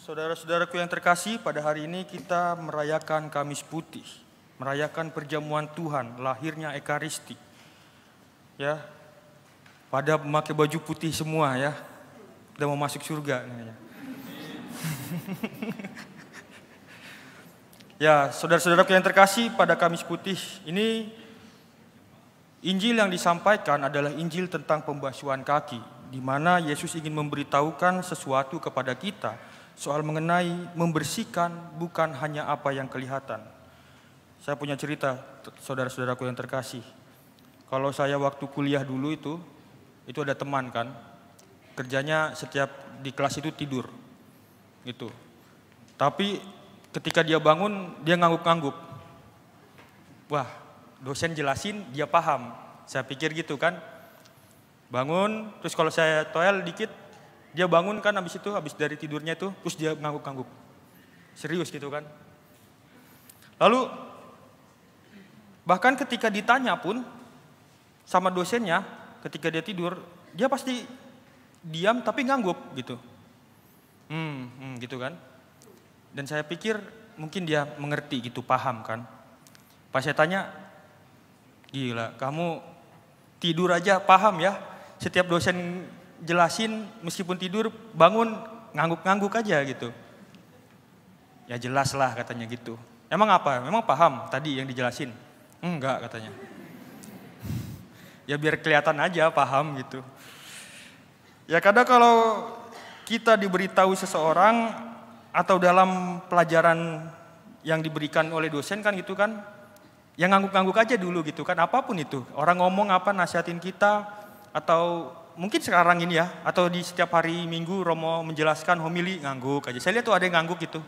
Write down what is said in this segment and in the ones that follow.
Saudara-saudaraku yang terkasih, pada hari ini kita merayakan Kamis Putih, merayakan perjamuan Tuhan, lahirnya Ekaristi. Ya, pada memakai baju putih semua ya, udah mau masuk surga. Ya, saudara-saudaraku yang terkasih, pada Kamis Putih ini Injil yang disampaikan adalah Injil tentang pembasuhan kaki, di mana Yesus ingin memberitahukan sesuatu kepada kita soal mengenai membersihkan bukan hanya apa yang kelihatan. Saya punya cerita, saudara-saudaraku yang terkasih. Kalau saya waktu kuliah dulu itu ada teman kan, kerjanya setiap di kelas itu tidur, gitu. Tapi ketika dia bangun, dia ngangguk-ngangguk. Wah, dosen jelasin, dia paham. Saya pikir gitu kan. Bangun, terus kalau saya toel dikit, dia bangun kan habis dari tidurnya itu, terus dia ngangguk-ngangguk. Serius gitu kan. Lalu, bahkan ketika ditanya pun, sama dosennya, ketika dia tidur, dia pasti diam tapi ngangguk gitu. Gitu kan. Dan saya pikir mungkin dia mengerti gitu, paham kan. Pas saya tanya, gila kamu tidur aja paham ya. Setiap dosen jelasin meskipun tidur bangun ngangguk-ngangguk aja gitu. Ya jelas lah katanya gitu. Emang apa? Memang paham tadi yang dijelasin? Enggak katanya. Ya biar kelihatan aja paham gitu. Ya kadang kalau kita diberitahu seseorang atau dalam pelajaran yang diberikan oleh dosen kan gitu kan, yang ngangguk-ngangguk aja dulu gitu kan, apapun itu. Orang ngomong apa, nasihatin kita, atau mungkin sekarang ini ya, atau di setiap hari Minggu Romo menjelaskan homili, ngangguk aja. Saya lihat tuh ada yang ngangguk gitu,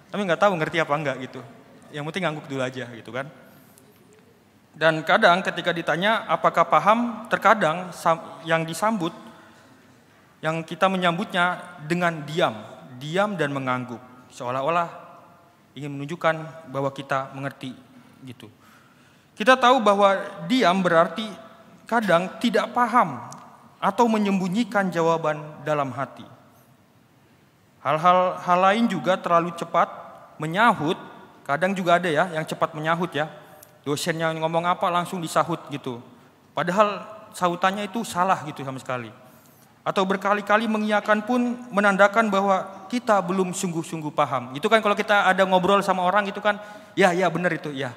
tapi nggak tahu ngerti apa enggak gitu. Yang penting ngangguk dulu aja gitu kan. Dan kadang ketika ditanya apakah paham, terkadang yang disambut, yang kita menyambutnya dengan diam dan mengangguk, seolah-olah ingin menunjukkan bahwa kita mengerti gitu. Kita tahu bahwa diam berarti kadang tidak paham atau menyembunyikan jawaban dalam hati. Hal lain juga terlalu cepat menyahut, kadang juga ada ya yang cepat menyahut ya. Dosennya ngomong apa langsung disahut gitu. Padahal sahutannya itu salah gitu sama sekali. Atau berkali-kali mengiyakan pun menandakan bahwa kita belum sungguh-sungguh paham. Itu kan kalau kita ada ngobrol sama orang itu kan, ya benar itu, ya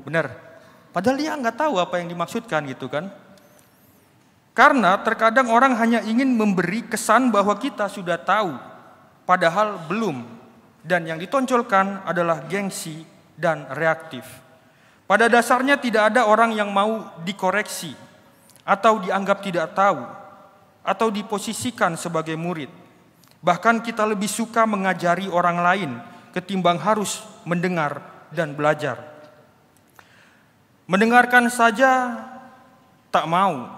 benar. Padahal dia nggak tahu apa yang dimaksudkan gitu kan. Karena terkadang orang hanya ingin memberi kesan bahwa kita sudah tahu, padahal belum. Dan yang ditonjolkan adalah gengsi dan reaktif. Pada dasarnya tidak ada orang yang mau dikoreksi atau dianggap tidak tahu atau diposisikan sebagai murid. Bahkan kita lebih suka mengajari orang lain ketimbang harus mendengar dan belajar. Mendengarkan saja tak mau,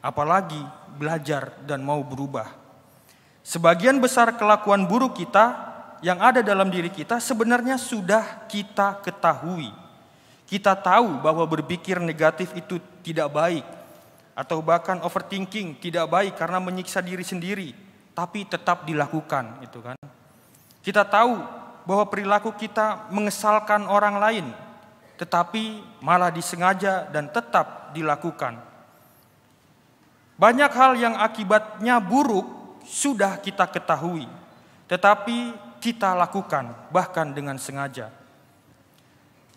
apalagi belajar dan mau berubah. Sebagian besar kelakuan buruk kita yang ada dalam diri kita sebenarnya sudah kita ketahui. Kita tahu bahwa berpikir negatif itu tidak baik, atau bahkan overthinking tidak baik karena menyiksa diri sendiri, tapi tetap dilakukan gitu kan. Kita tahu bahwa perilaku kita mengesalkan orang lain, tetapi malah disengaja dan tetap dilakukan. Banyak hal yang akibatnya buruk sudah kita ketahui, tetapi kita lakukan bahkan dengan sengaja.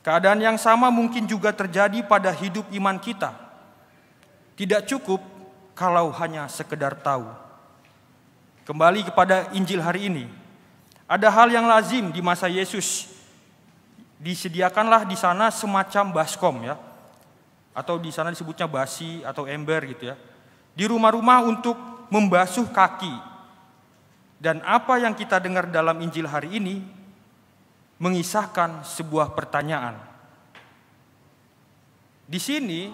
Keadaan yang sama mungkin juga terjadi pada hidup iman kita. Tidak cukup kalau hanya sekedar tahu. Kembali kepada Injil hari ini. Ada hal yang lazim di masa Yesus. Disediakanlah di sana semacam baskom ya. Atau di sana disebutnya basi atau ember gitu ya. Di rumah-rumah untuk membasuh kaki. Dan apa yang kita dengar dalam Injil hari ini mengisahkan sebuah pertanyaan. Di sini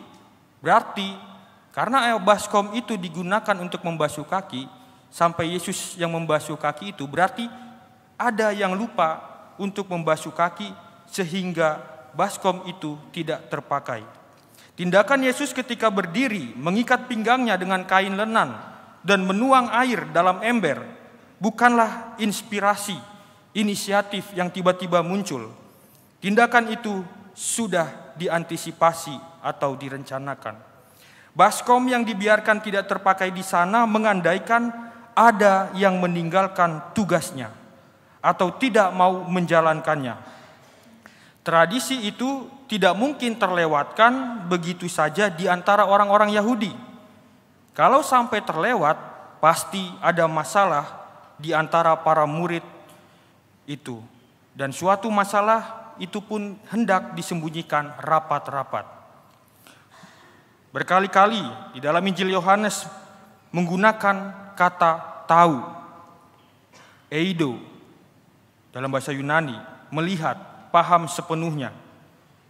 berarti karena baskom itu digunakan untuk membasuh kaki, sampai Yesus yang membasuh kaki itu berarti ada yang lupa untuk membasuh kaki sehingga baskom itu tidak terpakai. Tindakan Yesus ketika berdiri mengikat pinggangnya dengan kain lenan dan menuang air dalam ember bukanlah inspirasi, inisiatif yang tiba-tiba muncul. Tindakan itu sudah diantisipasi atau direncanakan. Baskom yang dibiarkan tidak terpakai di sana mengandaikan ada yang meninggalkan tugasnya atau tidak mau menjalankannya. Tradisi itu tidak mungkin terlewatkan begitu saja di antara orang-orang Yahudi. Kalau sampai terlewat, pasti ada masalah di antara para murid itu. Dan suatu masalah itu pun hendak disembunyikan rapat-rapat. Berkali-kali di dalam Injil Yohanes menggunakan kata tahu, eido, dalam bahasa Yunani, melihat, paham sepenuhnya.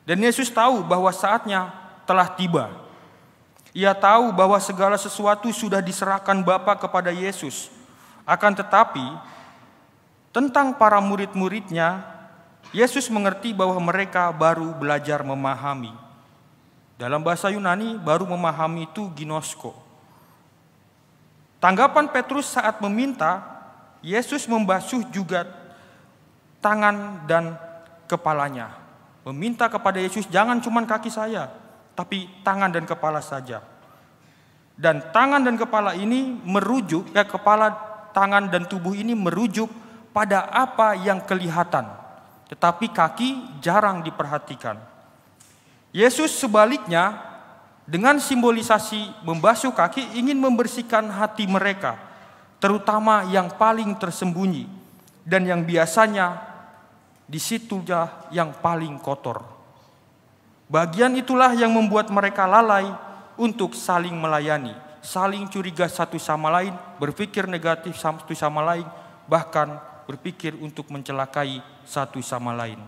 Dan Yesus tahu bahwa saatnya telah tiba. Ia tahu bahwa segala sesuatu sudah diserahkan Bapa kepada Yesus. Akan tetapi, tentang para murid-muridnya, Yesus mengerti bahwa mereka baru belajar memahami. Dalam bahasa Yunani, baru memahami itu ginosko. Tanggapan Petrus saat meminta, Yesus membasuh juga tangan dan kepalanya. Meminta kepada Yesus, jangan cuma kaki saya, tapi tangan dan kepala saja. Dan tangan dan kepala ini merujuk, kepala, tangan dan tubuh ini merujuk pada apa yang kelihatan. Tetapi kaki jarang diperhatikan. Yesus sebaliknya dengan simbolisasi membasuh kaki ingin membersihkan hati mereka, terutama yang paling tersembunyi dan yang biasanya disitulah yang paling kotor. Bagian itulah yang membuat mereka lalai untuk saling melayani, saling curiga satu sama lain, berpikir negatif satu sama lain, bahkan berpikir untuk mencelakai satu sama lain.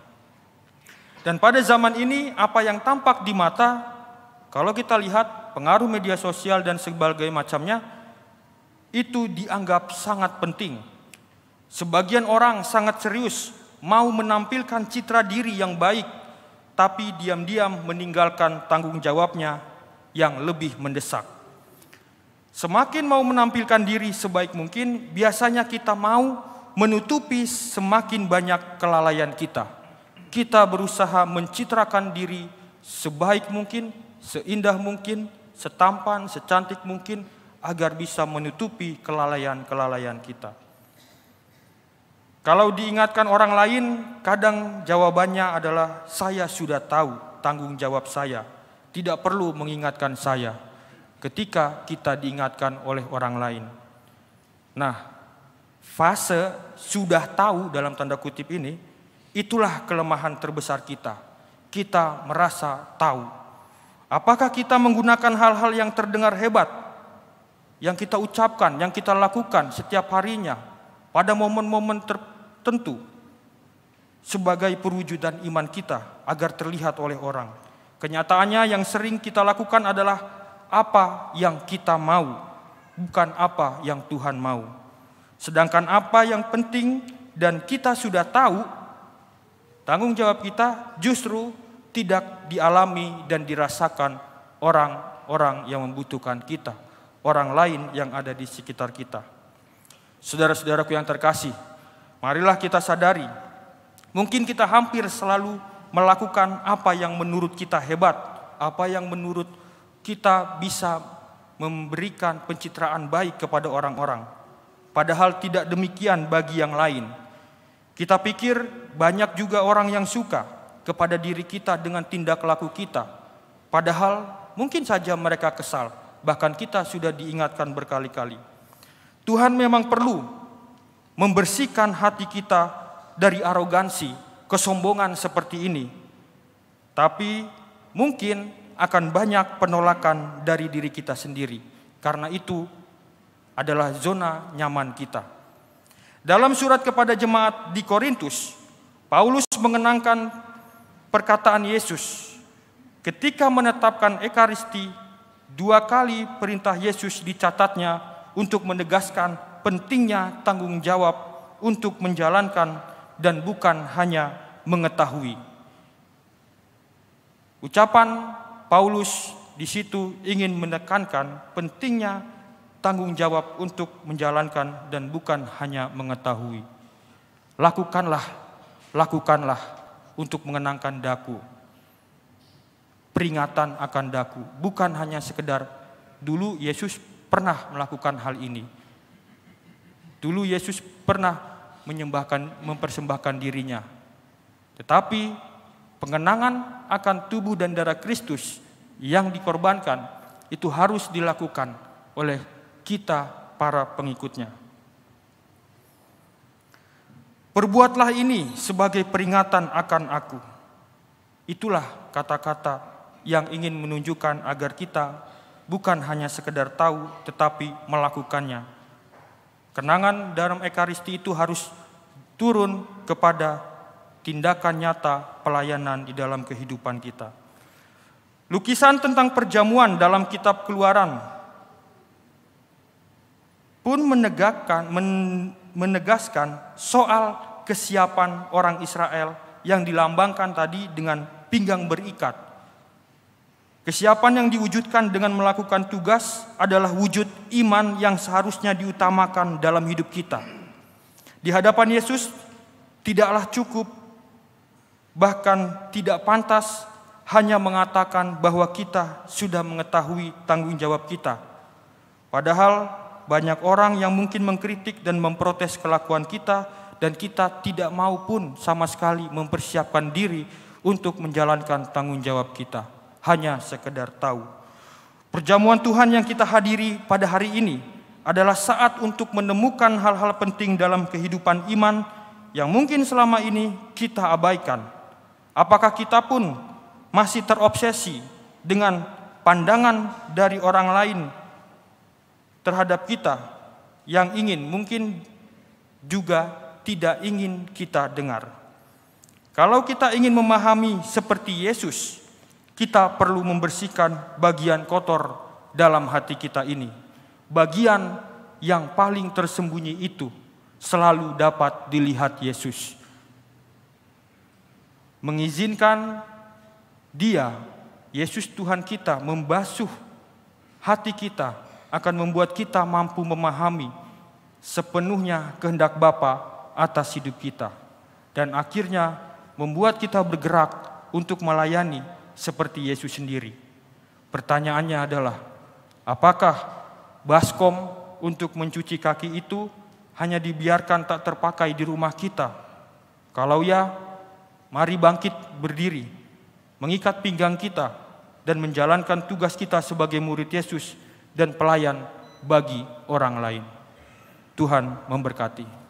Dan pada zaman ini apa yang tampak di mata, kalau kita lihat pengaruh media sosial dan sebagainya macamnya, itu dianggap sangat penting. Sebagian orang sangat serius mau menampilkan citra diri yang baik, tapi diam-diam meninggalkan tanggung jawabnya yang lebih mendesak. Semakin mau menampilkan diri sebaik mungkin, biasanya kita mau menutupi semakin banyak kelalaian kita. Kita berusaha mencitrakan diri sebaik mungkin, seindah mungkin, setampan, secantik mungkin, agar bisa menutupi kelalaian-kelalaian kita. Kalau diingatkan orang lain, kadang jawabannya adalah saya sudah tahu tanggung jawab saya, tidak perlu mengingatkan saya. Ketika kita diingatkan oleh orang lain. Nah, fase sudah tahu dalam tanda kutip ini, itulah kelemahan terbesar kita. Kita merasa tahu. Apakah kita menggunakan hal-hal yang terdengar hebat, yang kita ucapkan, yang kita lakukan setiap harinya, pada momen-momen tertentu, sebagai perwujudan iman kita agar terlihat oleh orang. Kenyataannya yang sering kita lakukan adalah apa yang kita mau, bukan apa yang Tuhan mau. Sedangkan apa yang penting dan kita sudah tahu, tanggung jawab kita justru tidak dialami dan dirasakan orang-orang yang membutuhkan kita, orang lain yang ada di sekitar kita. Saudara-saudaraku yang terkasih, marilah kita sadari, mungkin kita hampir selalu melakukan apa yang menurut kita hebat, apa yang menurut kita bisa memberikan pencitraan baik kepada orang-orang. Padahal tidak demikian bagi yang lain. Kita pikir banyak juga orang yang suka kepada diri kita dengan tindak laku kita. Padahal mungkin saja mereka kesal, bahkan kita sudah diingatkan berkali-kali. Tuhan memang perlu membersihkan hati kita dari arogansi, kesombongan seperti ini. Tapi mungkin akan banyak penolakan dari diri kita sendiri. Karena itu adalah zona nyaman kita. Dalam surat kepada jemaat di Korintus, Paulus mengenangkan perkataan Yesus. Ketika menetapkan Ekaristi, 2 kali perintah Yesus dicatatnya untuk menegaskan pentingnya tanggung jawab untuk menjalankan dan bukan hanya mengetahui. Ucapan Paulus di situ ingin menekankan pentingnya tanggung jawab untuk menjalankan dan bukan hanya mengetahui. Lakukanlah untuk mengenangkan daku. Peringatan akan daku, bukan hanya sekedar dulu Yesus pernah melakukan hal ini. Dulu Yesus pernah mempersembahkan dirinya. Tetapi pengenangan akan tubuh dan darah Kristus yang dikorbankan itu harus dilakukan oleh kita para pengikutnya. Perbuatlah ini sebagai peringatan akan aku. Itulah kata-kata yang ingin menunjukkan agar kita bukan hanya sekedar tahu tetapi melakukannya. Kenangan dalam Ekaristi itu harus turun kepada tindakan nyata pelayanan di dalam kehidupan kita. Lukisan tentang perjamuan dalam kitab Keluaran pun menegaskan soal kesiapan orang Israel yang dilambangkan tadi dengan pinggang berikat. Kesiapan yang diwujudkan dengan melakukan tugas adalah wujud iman yang seharusnya diutamakan dalam hidup kita. Di hadapan Yesus tidaklah cukup, bahkan tidak pantas hanya mengatakan bahwa kita sudah mengetahui tanggung jawab kita. Padahal banyak orang yang mungkin mengkritik dan memprotes kelakuan kita, dan kita tidak mau pun sama sekali mempersiapkan diri untuk menjalankan tanggung jawab kita. Hanya sekedar tahu. Perjamuan Tuhan yang kita hadiri pada hari ini adalah saat untuk menemukan hal-hal penting dalam kehidupan iman yang mungkin selama ini kita abaikan. Apakah kita pun masih terobsesi dengan pandangan dari orang lain terhadap kita yang mungkin juga tidak ingin kita dengar. Kalau kita ingin memahami seperti Yesus, kita perlu membersihkan bagian kotor dalam hati kita ini. Bagian yang paling tersembunyi itu selalu dapat dilihat Yesus. Mengizinkan Dia, Yesus Tuhan kita, membasuh hati kita akan membuat kita mampu memahami sepenuhnya kehendak Bapa atas hidup kita, dan akhirnya membuat kita bergerak untuk melayani seperti Yesus sendiri. Pertanyaannya adalah, apakah baskom untuk mencuci kaki itu hanya dibiarkan tak terpakai di rumah kita? Kalau ya, mari bangkit berdiri, mengikat pinggang kita, dan menjalankan tugas kita sebagai murid Yesus dan pelayan bagi orang lain. Tuhan memberkati.